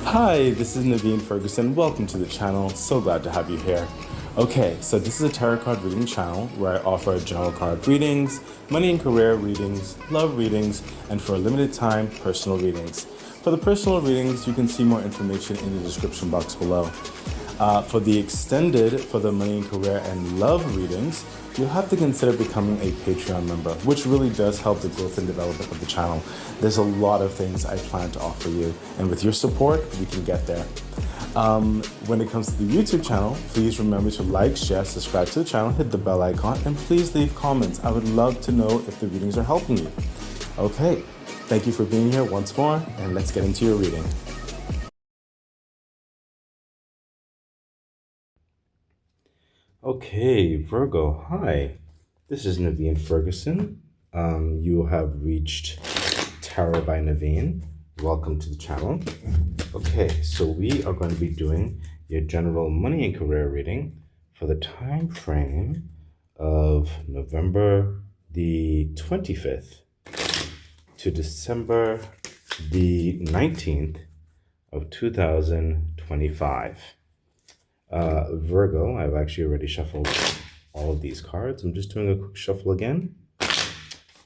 Hi, this is Naveen Ferguson. Welcome to the channel. So glad to have you here. Okay, so this is a tarot card reading channel where I offer general card readings, money and career readings, love readings, and for a limited time, personal readings. For the personal readings, you can see more information in the description box below. For the money and career and love readings, you'll have to consider becoming a Patreon member, which really does help the growth and development of the channel. There's a lot of things I plan to offer you, and with your support, we can get there. When it comes to the YouTube channel, please remember to like, share, subscribe to the channel, hit the bell icon, and please leave comments. I would love to know if the readings are helping you. Okay, thank you for being here once more, and let's get into your reading. Okay, Virgo, hi. This is Naveen Ferguson. You have reached Tarot by Naveen. Welcome to the channel. Okay, so we are going to be doing your general money and career reading for the time frame of November the 25th to December the 19th of 2025. Virgo, I've actually already shuffled all of these cards. I'm just doing a quick shuffle again.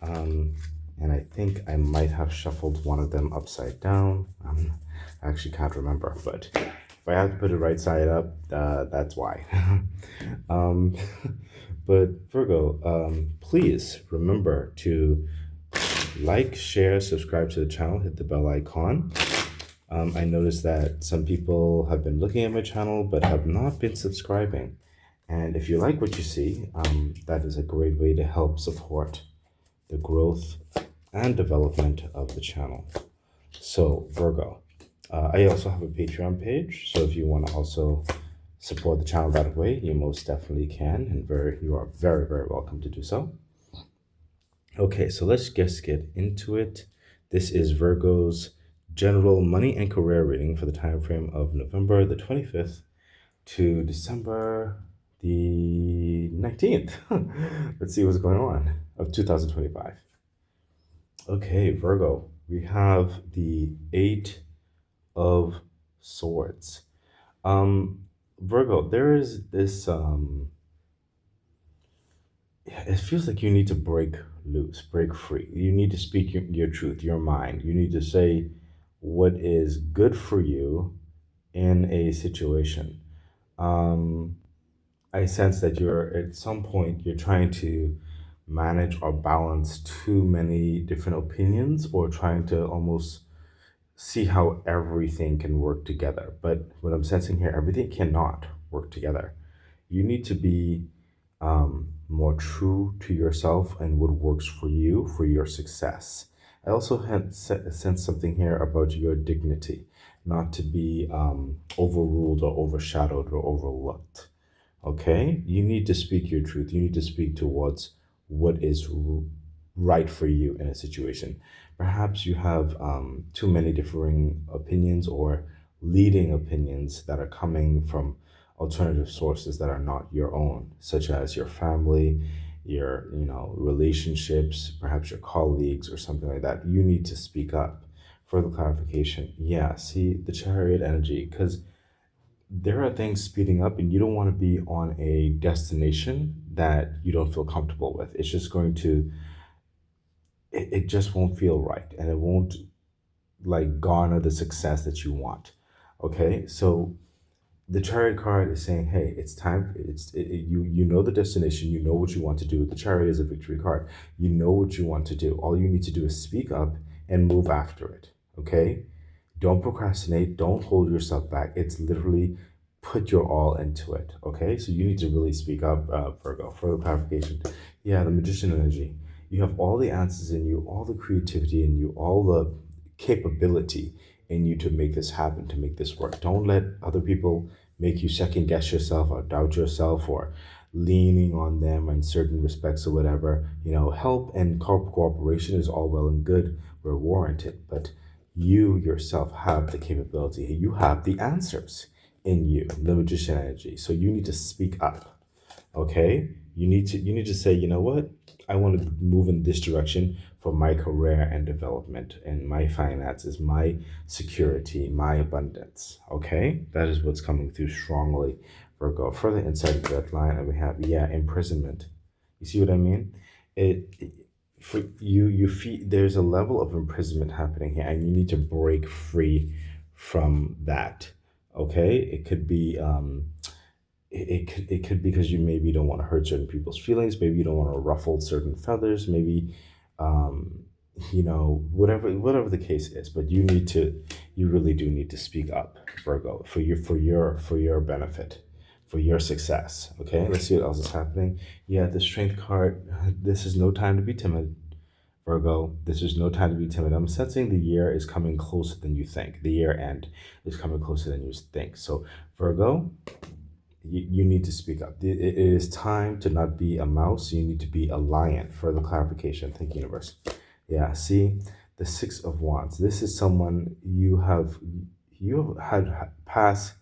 And I think I might have shuffled one of them upside down. I actually can't remember, but if I have to put it right side up, that's why. But Virgo, please remember to like, share, subscribe to the channel, hit the bell icon. I noticed that some people have been looking at my channel but have not been subscribing. And if you like what you see, that is a great way to help support the growth and development of the channel. So Virgo, I also have a Patreon page. So if you want to also support the channel that way, you most definitely can. And you are very, very welcome to do so. Okay, so let's just get into it. This is Virgo's general money and career reading for the time frame of November the 25th to December the 19th. Let's see what's going on of 2025. Okay, Virgo, we have the Eight of Swords. Virgo, there is this it feels like you need to break loose, break free. You need to speak your truth, your mind. You need to say what is good for you in a situation. I sense that you're at some point you're trying to manage or balance too many different opinions, or trying to almost see how everything can work together. But what I'm sensing here, everything cannot work together. You need to be more true to yourself and what works for you for your success. I also sense something here about your dignity, not to be overruled or overshadowed or overlooked. Okay? You need to speak your truth. You need to speak towards what is right for you in a situation. Perhaps you have too many differing opinions or leading opinions that are coming from alternative sources that are not your own, such as your family, your relationships, perhaps your colleagues or something like that. You need to speak up. Further clarification. Yeah, see the chariot energy, because there are things speeding up and you don't want to be on a destination that you don't feel comfortable with. It's just going to it just won't feel right, and it won't like garner the success that you want. Okay, so the chariot card is saying, hey, it's time. You know the destination. You know what you want to do. The chariot is a victory card. You know what you want to do. All you need to do is speak up and move after it. Okay, don't procrastinate. Don't hold yourself back. It's literally put your all into it. Okay, so you need to really speak up, Virgo. Further clarification. Yeah, the magician energy. You have all the answers in you, all the creativity in you, all the capability in you to make this happen, to make this work. Don't let other people make you second guess yourself or doubt yourself, or leaning on them in certain respects or whatever. Help and cooperation is all well and good. We're warranted, but you yourself have the capability. You have the answers in you, the magician energy. So you need to speak up. Okay? You need to say, you know what, I want to move in this direction for my career and development and my finances, my security, my abundance. Okay, that is what's coming through strongly, Virgo. Further inside of that line, and we have, yeah, imprisonment. You see what I mean? It for you feel there's a level of imprisonment happening here, and you need to break free from that. Okay, it could be it could be because you maybe don't want to hurt certain people's feelings, maybe you don't want to ruffle certain feathers, maybe um whatever the case is, but you really do need to speak up, Virgo, for your benefit, for your success. Okay, let's see what else is happening. Yeah, the strength card. This is no time to be timid, Virgo. This is no time to be timid. I'm sensing the year is coming closer than you think. The year end is coming closer than you think. So, Virgo, you need to speak up. It is time to not be a mouse. You need to be a lion. Further clarification. Thank you, universe. Yeah, see, the Six of Wands. This is someone you have had past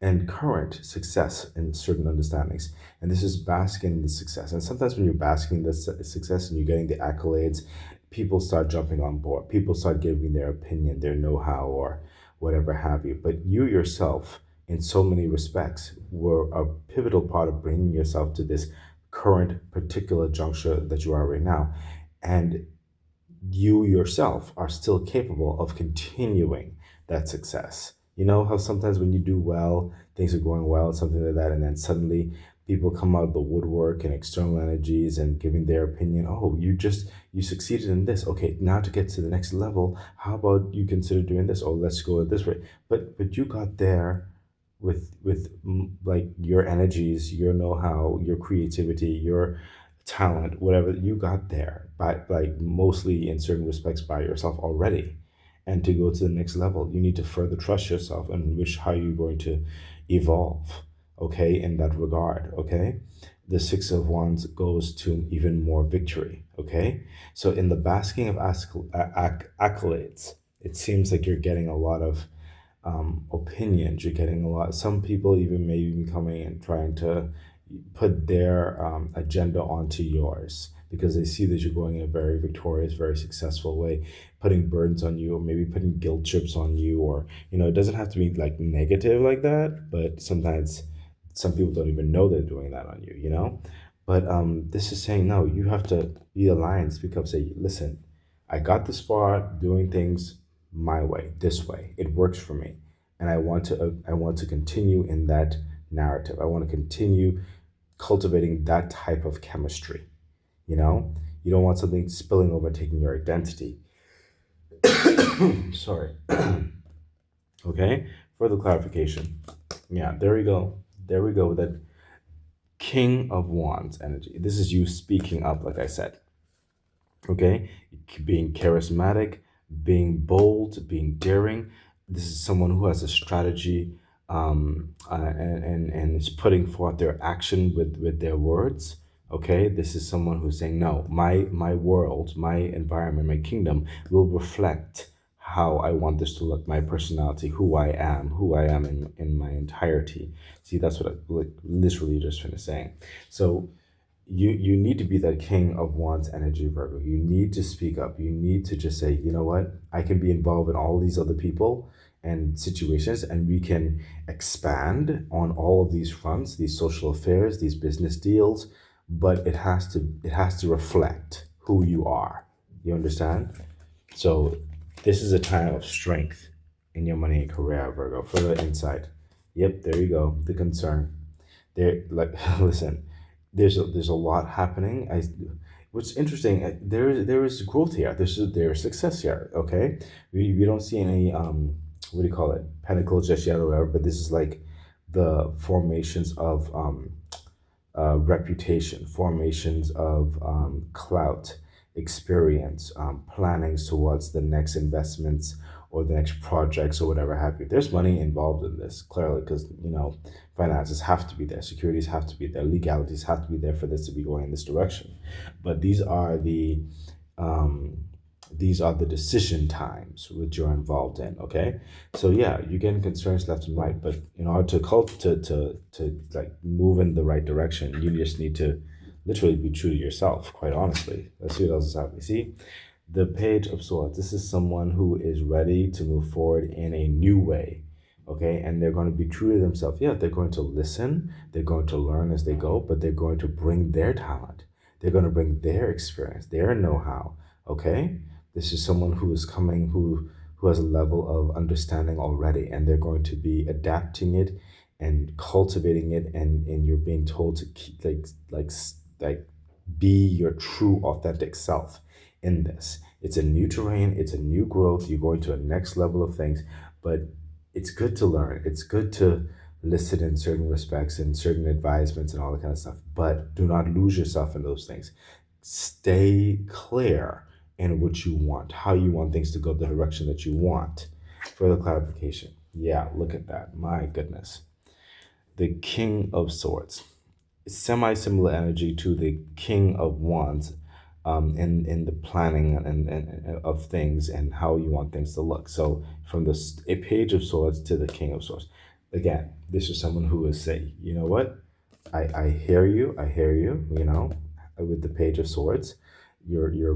and current success in certain understandings, and this is basking in the success. And sometimes when you're basking in the success and you're getting the accolades, people start jumping on board. People start giving their opinion, their know-how, or whatever have you. But you yourself, in so many respects, were a pivotal part of bringing yourself to this current particular juncture that you are right now. And you yourself are still capable of continuing that success. You know how sometimes when you do well, things are going well, something like that, and then suddenly people come out of the woodwork and external energies and giving their opinion. Oh, you succeeded in this. Okay, now to get to the next level, how about you consider doing this? Oh, let's go this way. But you got there with like your energies, your know-how, your creativity, your talent, whatever, you got there by like mostly in certain respects by yourself already. And to go to the next level, you need to further trust yourself and wish how you're going to evolve, okay, in that regard, okay? The Six of Wands goes to even more victory, okay? So in the basking of accolades, it seems like you're getting a lot of opinions. You're getting a lot. Some people even maybe be coming and trying to put their agenda onto yours because they see that you're going in a very victorious, very successful way, putting burdens on you, or maybe putting guilt trips on you, or it doesn't have to be like negative like that, but sometimes some people don't even know they're doing that on you. But this is saying no, you have to be the lion, speak up, say, listen, I got this far doing things my way, this way. It works for me, and I want to continue in that narrative. I want to continue cultivating that type of chemistry. You know, you don't want something spilling over, taking your identity. Sorry. Okay. Further clarification. Yeah, there we go. There we go with that King of Wands energy. This is you speaking up, like I said. Okay, being charismatic, being bold, being daring. This is someone who has a strategy, and is putting forth their action with their words. Okay, this is someone who's saying, no, my world, my environment, my kingdom will reflect how I want this to look, my personality, who I am in my entirety. See, that's what I like, literally just finished saying. So you need to be that King of Wands energy, Virgo. You need to speak up. You need to just say, you know what, I can be involved in all these other people and situations, and we can expand on all of these fronts, these social affairs, these business deals, but it has to reflect who you are. You understand? So this is a time of strength in your money and career, Virgo. Further insight. Yep, there you go. The concern. There, like, listen, there's a lot happening. What's interesting, there is growth here. There's success here. Okay, we don't see any what do you call it, pentacles just yet or whatever. But this is like the formations of reputation, formations of clout, experience, plannings towards the next investments or the next projects or whatever have you. There's money involved in this, clearly, because finances have to be there, securities have to be there, legalities have to be there for this to be going in this direction. But these are the decision times which you're involved in. Okay, so yeah, you're getting concerns left and right, but in order to like move in the right direction, you just need to literally be true to yourself, quite honestly. Let's see what else is happening. See, the Page of Swords. This is someone who is ready to move forward in a new way. Okay, and they're going to be true to themselves. Yeah, they're going to listen, they're going to learn as they go, but they're going to bring their talent. They're going to bring their experience, their know-how. Okay, this is someone who is coming who has a level of understanding already, and they're going to be adapting it and cultivating it, and you're being told to keep like be your true authentic self in this. It's a new terrain, it's a new growth, you're going to a next level of things, but it's good to learn. It's good to listen in certain respects and certain advisements and all that kind of stuff, but do not lose yourself in those things. Stay clear in what you want, how you want things to go, the direction that you want. Further clarification. Yeah, look at that. My goodness. The King of Swords, semi-similar energy to the King of Wands, in the planning and of things and how you want things to look. So from a Page of Swords to the King of Swords, again, this is someone who will say, you know what, I hear you, I hear you. You know, with the Page of Swords, you're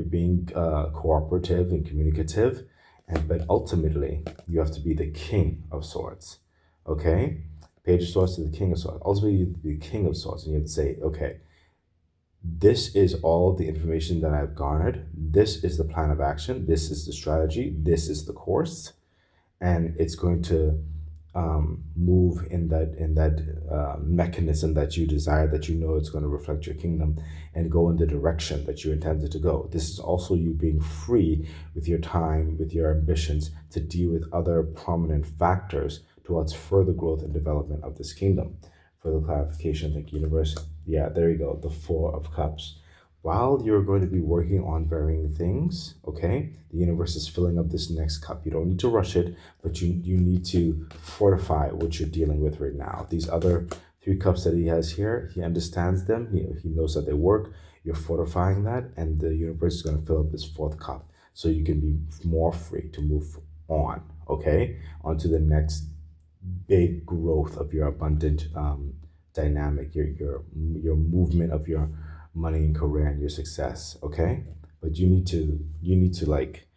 being cooperative and communicative, and but ultimately you have to be the King of Swords. Okay, Page of Swords to the King of Swords. Ultimately, you have to be the King of Swords, and you have to say, okay, this is all the information that I've garnered. This is the plan of action. This is the strategy. This is the course, and it's going to move in that mechanism that you desire, that you know it's going to reflect your kingdom and go in the direction that you intended to go. This is also you being free with your time, with your ambitions to deal with other prominent factors towards further growth and development of this kingdom. Further clarification, thank you, universe. Yeah, there you go, the Four of Cups. While you're going to be working on varying things, okay, the universe is filling up this next cup. You don't need to rush it, but you need to fortify what you're dealing with right now. These other three cups that he has here, he understands them, he knows that they work. You're fortifying that, and the universe is going to fill up this fourth cup so you can be more free to move on, okay, onto the next big growth of your abundant dynamic, your movement of your money and career and your success. Okay, but you need to like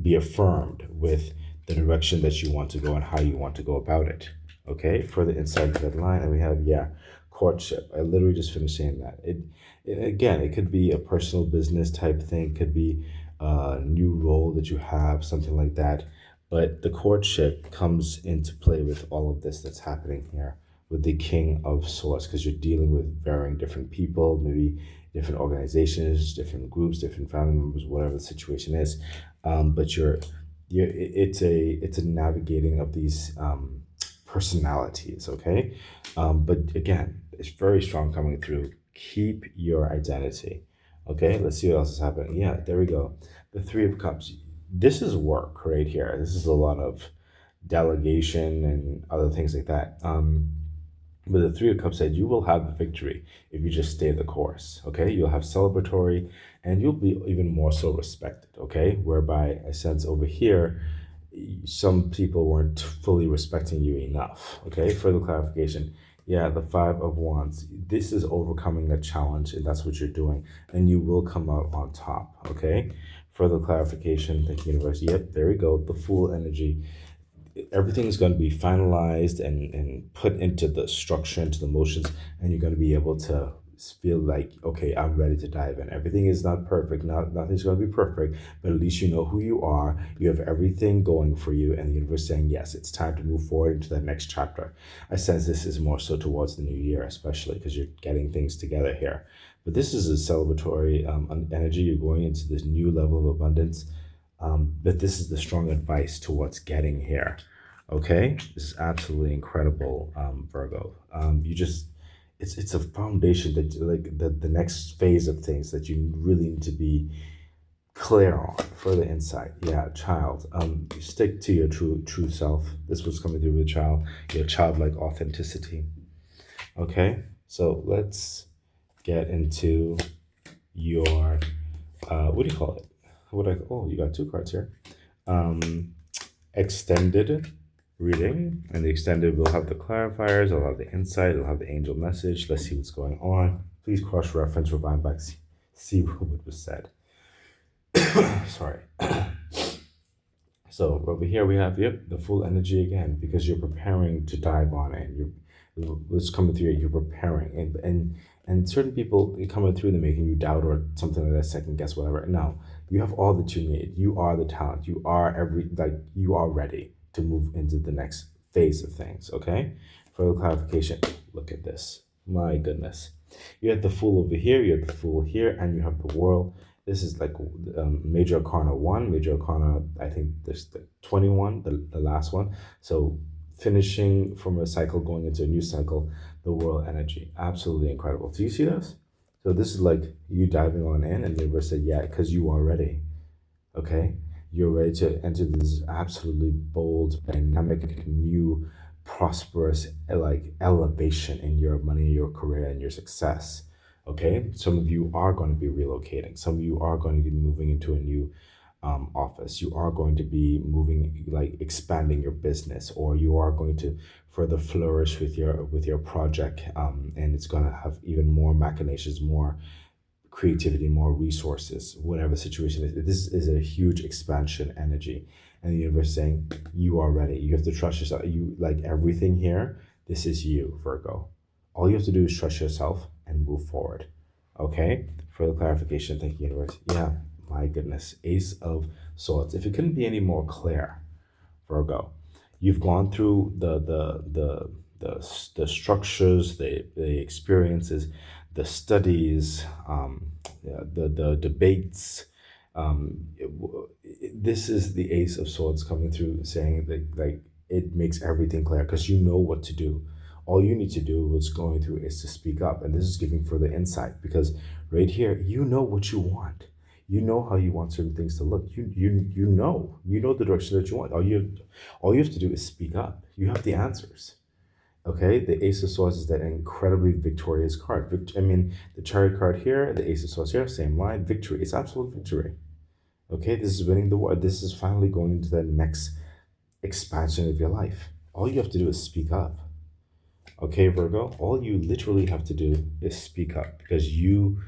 be affirmed with the direction that you want to go and how you want to go about it. Okay, further insight into that line, and we have, yeah, courtship. I literally just finished saying that. It again, it could be a personal business type thing, could be a new role that you have, something like that. But the courtship comes into play with all of this that's happening here with the King of Swords, because you're dealing with varying different people, maybe different organizations, different groups, different family members, whatever the situation is. But it's a navigating of these personalities. Okay, but again, it's very strong coming through. Keep your identity. Okay, let's see what else is happening. Yeah, there we go. The Three of Cups. This is work right here. This is a lot of delegation and other things like that. But the Three of Cups said you will have the victory if you just stay the course. Okay, you'll have celebratory, and you'll be even more so respected. Okay, whereby I sense over here, some people weren't fully respecting you enough. Okay, further clarification. Yeah, the Five of Wands. This is overcoming a challenge, and that's what you're doing, and you will come out on top. Okay, further clarification. Thank you, universe. Yep, there we go. The Fool energy. Everything is going to be finalized and put into the structure, into the motions, and you're going to be able to feel like, okay, I'm ready to dive in. Everything is not perfect, nothing's going to be perfect, but at least you know who you are. You have everything going for you, and the universe saying, yes, it's time to move forward into the next chapter. I sense this is more so towards the new year, especially because you're getting things together here. But this is a celebratory energy. You're going into this new level of abundance, but this is the strong advice to what's getting here. Okay, this is absolutely incredible, Virgo. You just it's a foundation that like the next phase of things that you really need to be clear on. Further insight, yeah, child. Stick to your true self. This was coming through with child, your childlike authenticity. Okay, so let's get into your what do you call it? Oh, you got two cards here. Extended reading. And the extended will have the clarifiers, it'll have the insight, it'll have the angel message. Let's see what's going on. Please cross reference, rewind back, see what was said. Sorry. So over here we have, yep, the full energy again, because you're preparing to dive on it. What's coming through, you're preparing, and certain people coming through, they're making you doubt or something like that, second guess, whatever. No, you have all that you need. You are the talent. You are you are ready to move into the next phase of things. Okay. Further clarification. Look at this. My goodness. You have the Fool over here. You have the Fool here, and you have the World. This is like Major Arcana 1, Major Arcana, I think this the 21, the last one. So finishing from a cycle, going into a new cycle, the World energy. Absolutely incredible. Do you see this? So this is like you diving on in, and the universe said, yeah, because you are ready. Okay? You're ready to enter this absolutely bold, dynamic, new, prosperous, like elevation in your money, your career, and your success. Okay, some of you are going to be relocating. Some of you are going to be moving into a new office. You are going to be moving, like expanding your business, or you are going to further flourish with your project, and it's going to have even more machinations, more creativity, more resources, whatever situation is. This is a huge expansion energy, and the universe is saying you are ready. You have to trust yourself. You like everything here. This is you, Virgo. All you have to do is trust yourself and move forward. Okay? Further clarification. Thank you, universe. Yeah, my goodness. Ace of Swords. If it couldn't be any more clear, Virgo, you've gone through the structures, the experiences, the studies, the debates. This is the Ace of Swords coming through, saying that like it makes everything clear because you know what to do. All you need to do, what's going through, is to speak up, and this is giving further insight because right here, you know what you want. You know how you want certain things to look. You know the direction that you want. All you have to do is speak up. You have the answers. Okay, the Ace of Swords is that incredibly victorious card. I mean, the Chariot card here, the Ace of Swords here, same line. Victory. It's absolute victory. Okay, this is winning the war. This is finally going into the next expansion of your life. All you have to do is speak up. Okay, Virgo, all you literally have to do is speak up because you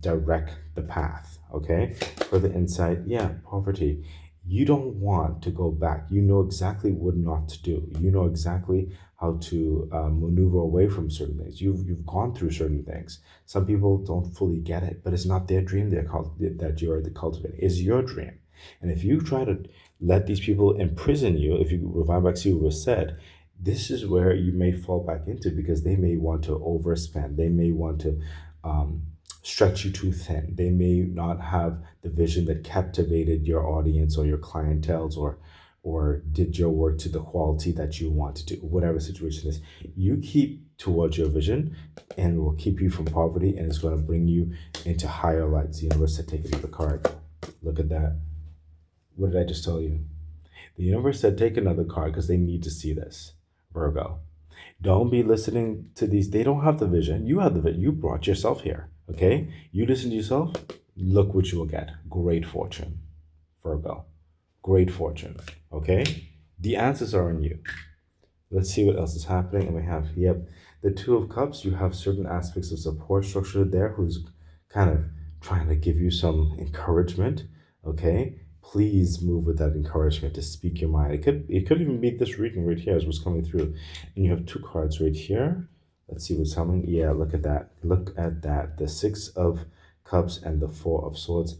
direct the path. Okay, for the insight, yeah, poverty. You don't want to go back. You know exactly what not to do. You know exactly how to maneuver away from certain things. You've gone through certain things. Some people don't fully get it, but it's not their dream. That you're the cultivating. It's your dream. And if you try to let these people imprison you, if you revive back to what was said, this is where you may fall back into because they may want to overspend. They may want to stretch you too thin. They may not have the vision that captivated your audience or your clientels or did your work to the quality that you want to do. Whatever situation is, you keep towards your vision and it will keep you from poverty and it's going to bring you into higher lights. The universe said take another card. Look at that. What did I just tell you? The universe said take another card because they need to see this. Virgo. Don't be listening to these. They don't have the vision. You have the vision. You brought yourself here. Okay? You listen to yourself. Look what you will get. Great fortune. Virgo. Great fortune. Okay? The answers are in you. Let's see what else is happening. And we have, yep, the Two of Cups. You have certain aspects of support structure there who's kind of trying to give you some encouragement. Okay? Please move with that encouragement to speak your mind. It could even be this reading right here is what's coming through. And you have two cards right here. Let's see what's coming. Yeah, look at that. Look at that. The Six of Cups and the Four of Swords.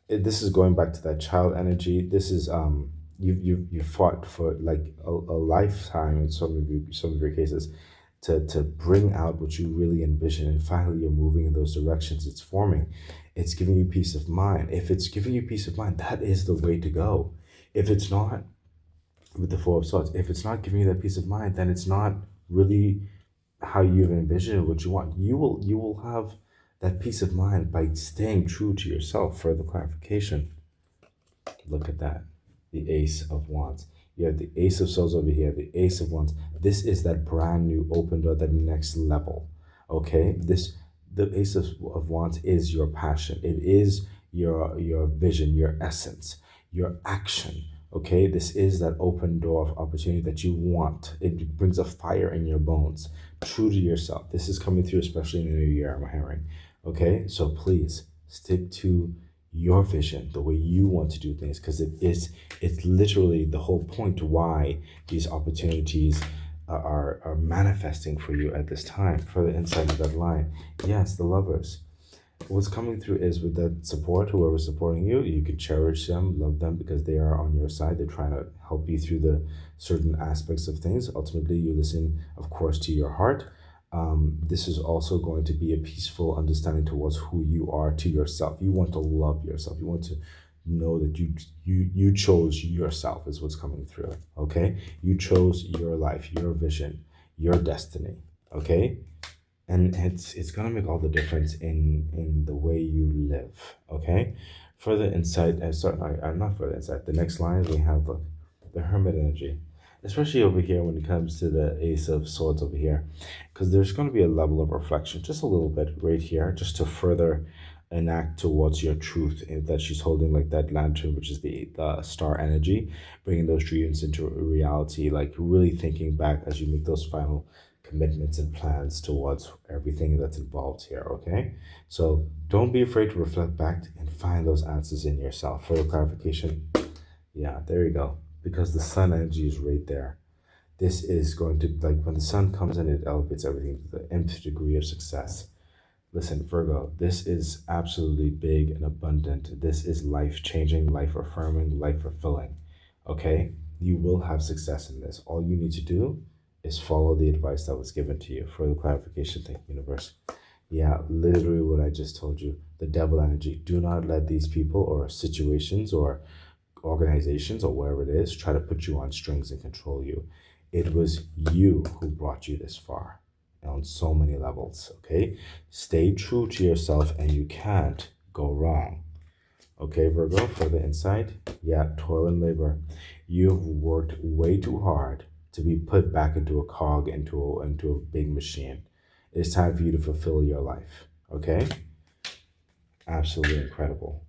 This is going back to that child energy. This is you fought for like a lifetime in some of your cases to bring out what you really envision, and finally you're moving in those directions. It's forming. It's giving you peace of mind. If it's giving you peace of mind, that is the way to go. If it's not, with the Four of Swords, if it's not giving you that peace of mind, then it's not really how you've envisioned what you want. You will have that peace of mind by staying true to yourself. Further clarification. Look at that. The Ace of Wands. You have the Ace of Swords over here, the Ace of Wands. This is that brand new open door, that next level. Okay? The Ace of Wands is your passion. It is your vision, your essence, your action. Okay, this is that open door of opportunity that you want. It brings a fire in your bones. True to yourself. This is coming through, especially in the new year, I'm hearing. Okay, so please stick to your vision, the way you want to do things, because it's literally the whole point why these opportunities are manifesting for you at this time. Further inside of that line, yes, the lovers, what's coming through is with that support, whoever's supporting you, you can cherish them, love them because they are on your side. They're trying to help you through the certain aspects of things. Ultimately, you listen, of course, to your heart. This is also going to be a peaceful understanding towards who you are to yourself. You want to love yourself. You want to know that you chose yourself is what's coming through. Okay, you chose your life, your vision, your destiny. Okay, and it's gonna make all the difference in the way you live. Okay, further insight. Sorry, not further insight. The next lines we have, look, the hermit energy, especially over here when it comes to the ace of swords over here, because there's going to be a level of reflection, just a little bit right here, just to further enact towards your truth, that she's holding like that lantern, which is the star energy, bringing those dreams into reality, like really thinking back as you make those final commitments and plans towards everything that's involved here. Okay, so don't be afraid to reflect back and find those answers in yourself. For clarification, yeah, there you go, because the sun energy is right there. This is going to, like, when the sun comes in, it elevates everything to the nth degree of success. Listen, Virgo, this is absolutely big and abundant. This is life changing, life affirming, life fulfilling. Okay? You will have success in this. All you need to do is follow the advice that was given to you. For the clarification, thank you, universe. Yeah, literally what I just told you. The devil energy. Do not let these people or situations or organizations or wherever it is try to put you on strings and control you. It was you who brought you this far on so many levels. Okay, stay true to yourself and you can't go wrong. Okay, Virgo, for the insight, yeah, toil and labor. You've worked way too hard to be put back into a cog, into a big machine. It's time for you to fulfill your life. Okay, absolutely incredible.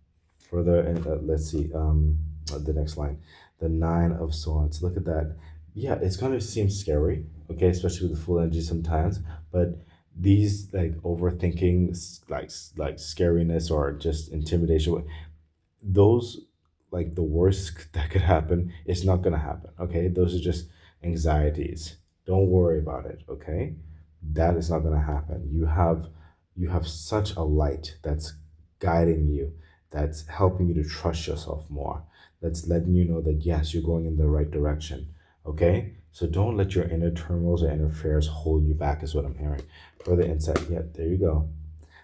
Further, and let's see, the next line, the nine of swords. Look at that. Yeah, it's gonna seem scary, okay, especially with the full energy sometimes. But these like overthinking, like scariness or just intimidation, those, like the worst that could happen, it's not gonna happen. Okay, those are just anxieties. Don't worry about it. Okay, that is not gonna happen. You have such a light that's guiding you, that's helping you to trust yourself more. That's letting you know that yes, you're going in the right direction. Okay, so don't let your inner turmoils or inner fears hold you back. Is what I'm hearing. Further insight. Yeah, there you go,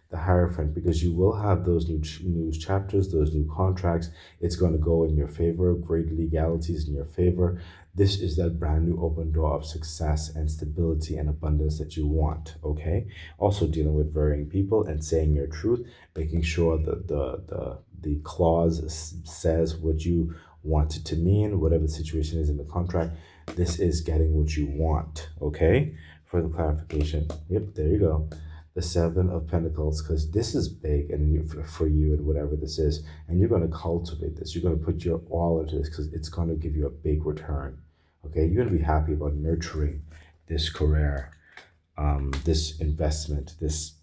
the Hierophant, because you will have those new chapters, those new contracts. It's going to go in your favor, great legalities in your favor. This is that brand new open door of success and stability and abundance that you want. Okay. Also dealing with varying people and saying your truth, making sure that the clause says what you want it to mean, whatever the situation is in the contract. This is getting what you want. Okay. For the clarification. Yep, there you go, the Seven of Pentacles, because this is big and for you and whatever this is, and you're going to cultivate this. You're going to put your all into this because it's going to give you a big return. Okay, you're going to be happy about nurturing this career, this investment, this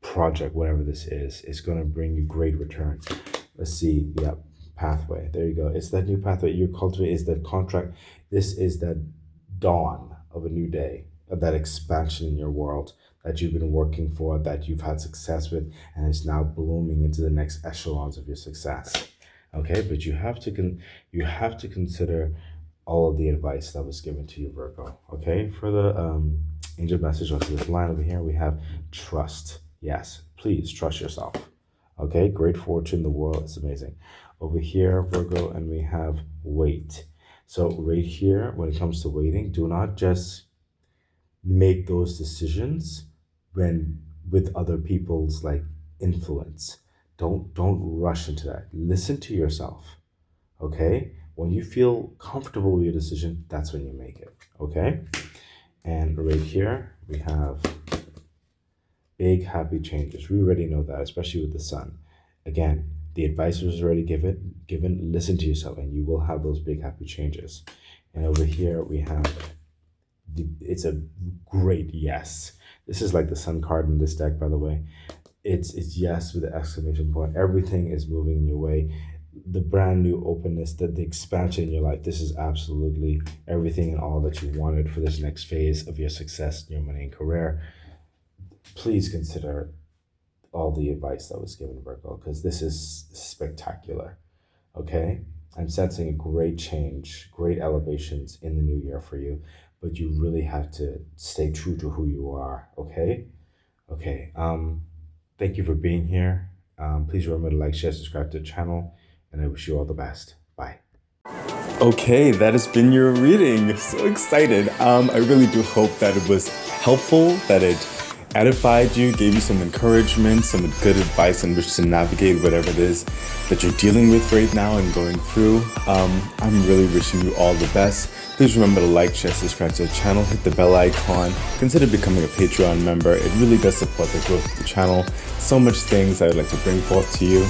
project, whatever this is. It's going to bring you great return. Let's see. Yeah, pathway. There you go. It's that new pathway you're cultivating. Is that contract. This is that dawn of a new day, of that expansion in your world that you've been working for, that you've had success with, and it's now blooming into the next echelons of your success. Okay, but you have to consider all of the advice that was given to you, Virgo. Okay, for the angel message onto this line over here, we have trust. Yes, please trust yourself. Okay, great fortune. The world is amazing. Over here, Virgo, and we have wait. So right here, when it comes to waiting, do not just make those decisions when with other people's like influence. Don't rush into that. Listen to yourself. Okay, when you feel comfortable with your decision, that's when you make it. Okay, and right here we have big happy changes. We already know that, especially with the sun. Again, The advice was already given. Listen to yourself, and you will have those big happy changes. And over here we have it's a great yes. This is like the sun card in this deck, by the way. It's yes with the exclamation point. Everything is moving in your way. The brand new openness, the expansion in your life. This is absolutely everything and all that you wanted for this next phase of your success in your money and career. Please consider all the advice that was given, Virgo, because this is spectacular. Okay? I'm sensing a great change, great elevations in the new year for you, but you really have to stay true to who you are. Okay? Okay. Thank you for being here. Please remember to like, share, subscribe to the channel, and I wish you all the best. Bye. Okay, that has been your reading. So excited. I really do hope that it was helpful, that it edified you, gave you some encouragement, some good advice on which to navigate whatever it is that you're dealing with right now and going through. I'm really wishing you all the best. Please remember to like, share, subscribe to the channel, hit the bell icon, consider becoming a Patreon member. It really does support the growth of the channel. So much things I would like to bring forth to you.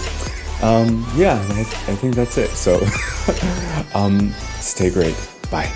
Yeah, I think that's it. So stay great. Bye.